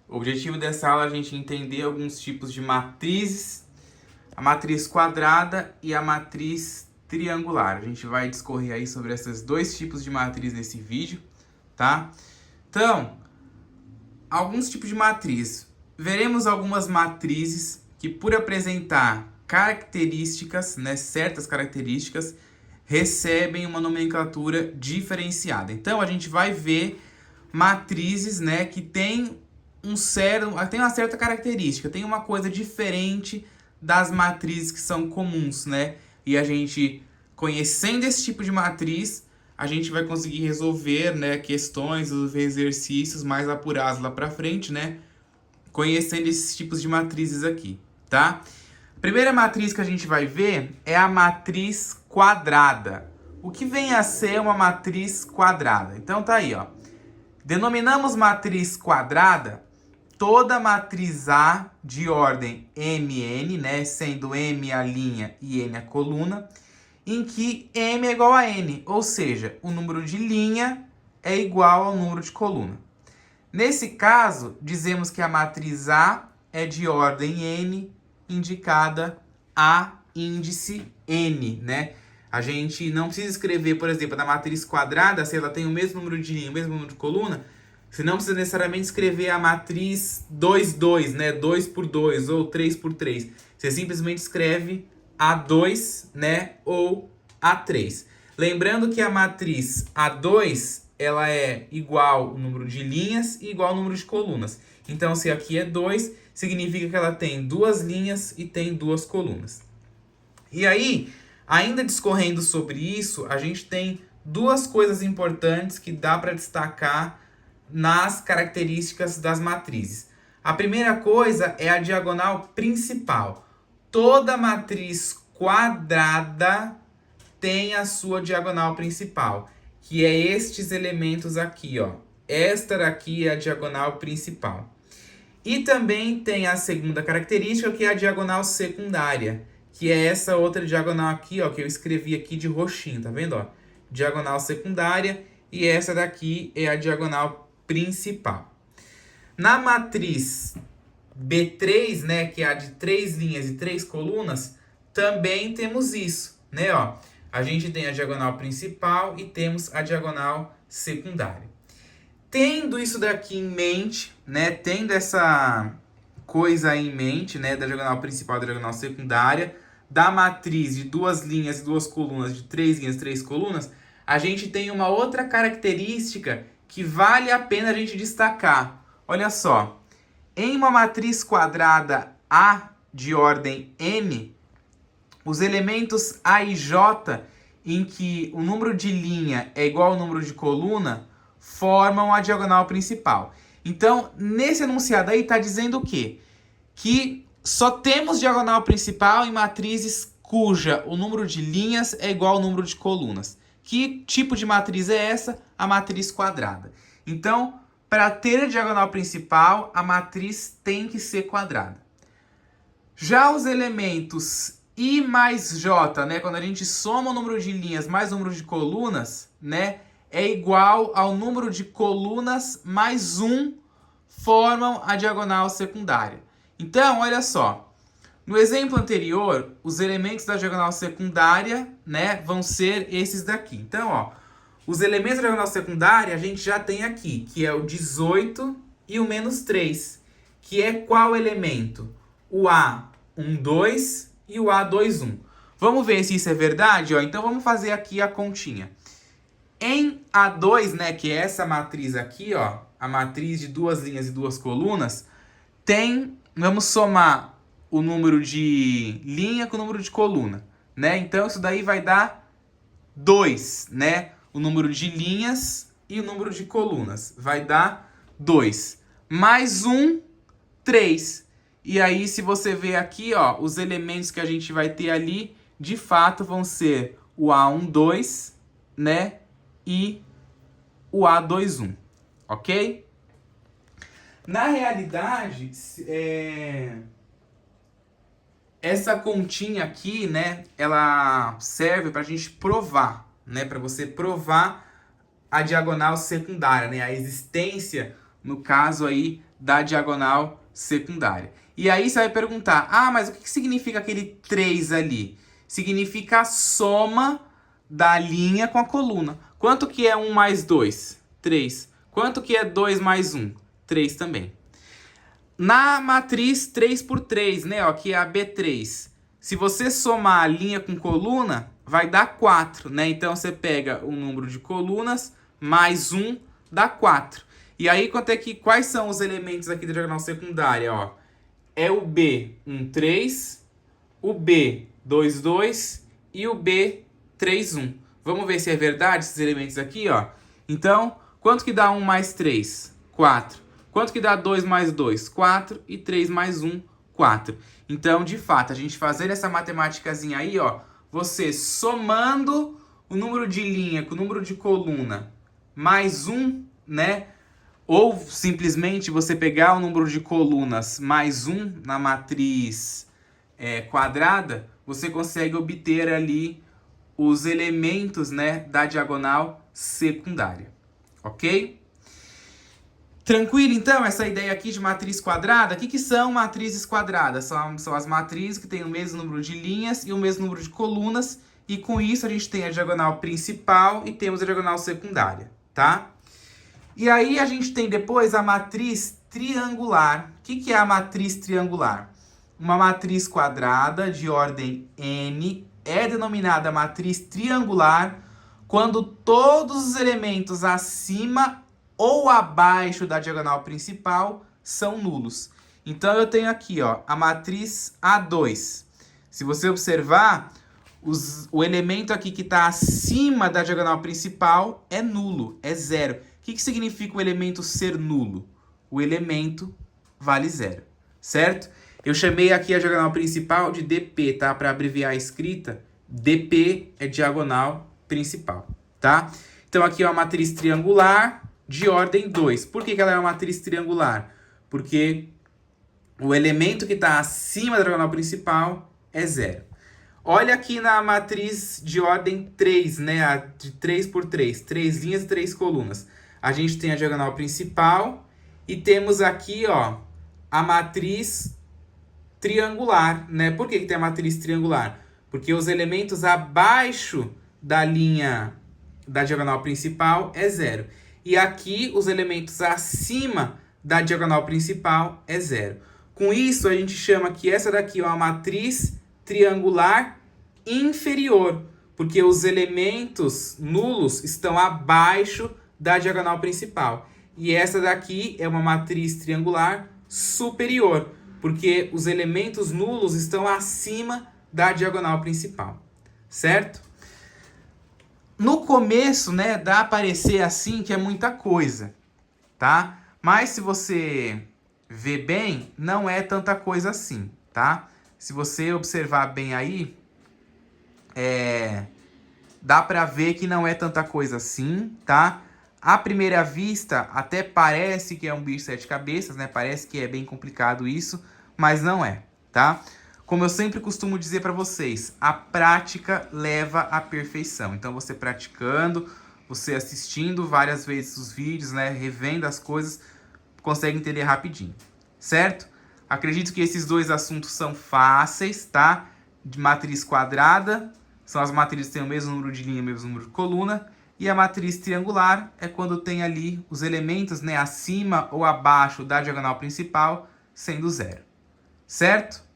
O objetivo dessa aula é a gente entender alguns tipos de matrizes, a matriz quadrada e a matriz triangular. A gente vai discorrer aí sobre esses dois tipos de matriz nesse vídeo, tá? Então, alguns tipos de matriz. Veremos algumas matrizes que, por apresentar características, né, certas características, recebem uma nomenclatura diferenciada. Então, a gente vai ver matrizes, né, que tem uma certa característica, tem uma coisa diferente das matrizes que são comuns, né? E a gente, conhecendo esse tipo de matriz, a gente vai conseguir resolver, né, questões, exercícios mais apurados lá pra frente, né? Conhecendo esses tipos de matrizes aqui, tá? A primeira matriz que a gente vai ver é a matriz quadrada. O que vem a ser uma matriz quadrada? Então tá aí, ó. Denominamos matriz quadrada toda matriz A de ordem Mn, né, sendo M a linha e N a coluna, em que M é igual a N, ou seja, o número de linha é igual ao número de coluna. Nesse caso, dizemos que a matriz A é de ordem N, indicada a índice N, né? A gente não precisa escrever, por exemplo, da matriz quadrada, se ela tem o mesmo número de linha, o mesmo número de coluna, você não precisa necessariamente escrever a matriz 2, 2, né? 2 por 2 ou 3 por 3. Você simplesmente escreve A2, né? Ou A3. Lembrando que a matriz A2, ela é igual ao número de linhas e igual ao número de colunas. Então, se aqui é 2, significa que ela tem duas linhas e tem duas colunas. E aí, ainda discorrendo sobre isso, a gente tem duas coisas importantes que dá para destacar nas características das matrizes. A primeira coisa é a diagonal principal. Toda matriz quadrada tem a sua diagonal principal, que é estes elementos aqui, ó. Esta daqui é a diagonal principal. E também tem a segunda característica, que é a diagonal secundária, que é essa outra diagonal aqui, ó, que eu escrevi aqui de roxinho, tá vendo, ó? Diagonal secundária, e essa daqui é a diagonal principal. Na matriz B3, né, que é a de 3 linhas e 3 colunas, também temos isso, né, ó. A gente tem a diagonal principal e temos a diagonal secundária. Tendo isso daqui em mente, né, tendo essa coisa aí em mente, né, da diagonal principal e da diagonal secundária, da matriz de 2 linhas e 2 colunas, de 3 linhas e 3 colunas, a gente tem uma outra característica que vale a pena a gente destacar. Olha só, em uma matriz quadrada A de ordem n, os elementos A e J, em que o número de linha é igual ao número de coluna, formam a diagonal principal. Então, nesse enunciado aí está dizendo o quê? Que só temos diagonal principal em matrizes cuja o número de linhas é igual ao número de colunas. Que tipo de matriz é essa? A matriz quadrada. Então, para ter a diagonal principal, a matriz tem que ser quadrada. Já os elementos I mais J, né, quando a gente soma o número de linhas mais o número de colunas, né, é igual ao número de colunas mais 1, formam a diagonal secundária. Então, olha só. No exemplo anterior, os elementos da diagonal secundária, né, vão ser esses daqui. Então, ó, os elementos da diagonal secundária a gente já tem aqui, que é o 18 e o menos 3, que é qual elemento? O A12 e o A21. Vamos ver se isso é verdade? Ó. Então, vamos fazer aqui a continha. Em A2, né, que é essa matriz aqui, ó, a matriz de 2 linhas e 2 colunas, vamos somar o número de linha com o número de coluna, né? Então, isso daí vai dar 2, né? O número de linhas e o número de colunas. Vai dar 2. Mais 1, 3. E aí, se você ver aqui, ó, os elementos que a gente vai ter ali, de fato, vão ser o A12, né? E o A21, ok? Na realidade, essa continha aqui, né, ela serve para a gente provar, né, para você provar a diagonal secundária, né, a existência, no caso aí, da diagonal secundária. E aí você vai perguntar, ah, mas o que significa aquele 3 ali? Significa a soma da linha com a coluna. Quanto que é 1 mais 2? 3. Quanto que é 2 mais 1? 3 também. Na matriz 3 por 3, né, ó, que é a B3, se você somar a linha com coluna, vai dar 4, né? Então você pega o número de colunas mais 1 dá 4. E aí quais são os elementos aqui da diagonal secundária, ó? É o B 1, 3, o B 2, 2 e o B 3, 1. Vamos ver se é verdade esses elementos aqui, ó. Então, quanto que dá 1 mais 3? 4. Quanto que dá 2 mais 2? 4. E 3 mais 1, 4. Então, de fato, a gente fazendo essa matemáticazinha aí, ó, você somando o número de linha com o número de coluna mais 1, né? Ou simplesmente você pegar o número de colunas mais 1 na matriz quadrada, você consegue obter ali os elementos, né, da diagonal secundária. Ok? Tranquilo, então, essa ideia aqui de matriz quadrada? O que são matrizes quadradas? São as matrizes que têm o mesmo número de linhas e o mesmo número de colunas. E com isso a gente tem a diagonal principal e temos a diagonal secundária, tá? E aí a gente tem depois a matriz triangular. O que é a matriz triangular? Uma matriz quadrada de ordem n é denominada matriz triangular quando todos os elementos acima ou abaixo da diagonal principal são nulos. Então eu tenho aqui, ó, a matriz A2. Se você observar, o elemento aqui que está acima da diagonal principal é nulo, é zero. O que significa o elemento ser nulo? O elemento vale zero, certo? Eu chamei aqui a diagonal principal de DP, tá? Para abreviar a escrita, DP é diagonal principal, tá? Então aqui é uma matriz triangular de ordem 2. Por que ela é uma matriz triangular? Porque o elemento que está acima da diagonal principal é zero. Olha aqui na matriz de ordem 3, né? A de 3 por 3. 3 linhas e 3 colunas. A gente tem a diagonal principal e temos aqui, ó, a matriz triangular, né? Por que tem a matriz triangular? Porque os elementos abaixo da linha da diagonal principal é zero. E aqui os elementos acima da diagonal principal é zero. Com isso, a gente chama que essa daqui é uma matriz triangular inferior, porque os elementos nulos estão abaixo da diagonal principal. E essa daqui é uma matriz triangular superior, porque os elementos nulos estão acima da diagonal principal, certo? No começo, né, dá a parecer assim que é muita coisa, tá? Mas se você ver bem, não é tanta coisa assim, tá? Se você observar bem aí, dá pra ver que não é tanta coisa assim, tá? À primeira vista, até parece que é um bicho de 7 cabeças, né? Parece que é bem complicado isso, mas não é, tá? Como eu sempre costumo dizer para vocês, a prática leva à perfeição. Então, você praticando, você assistindo várias vezes os vídeos, né, revendo as coisas, consegue entender rapidinho, certo? Acredito que esses dois assuntos são fáceis, tá? De matriz quadrada, são as matrizes que têm o mesmo número de linha e o mesmo número de coluna. E a matriz triangular é quando tem ali os elementos, né, acima ou abaixo da diagonal principal, sendo zero, certo?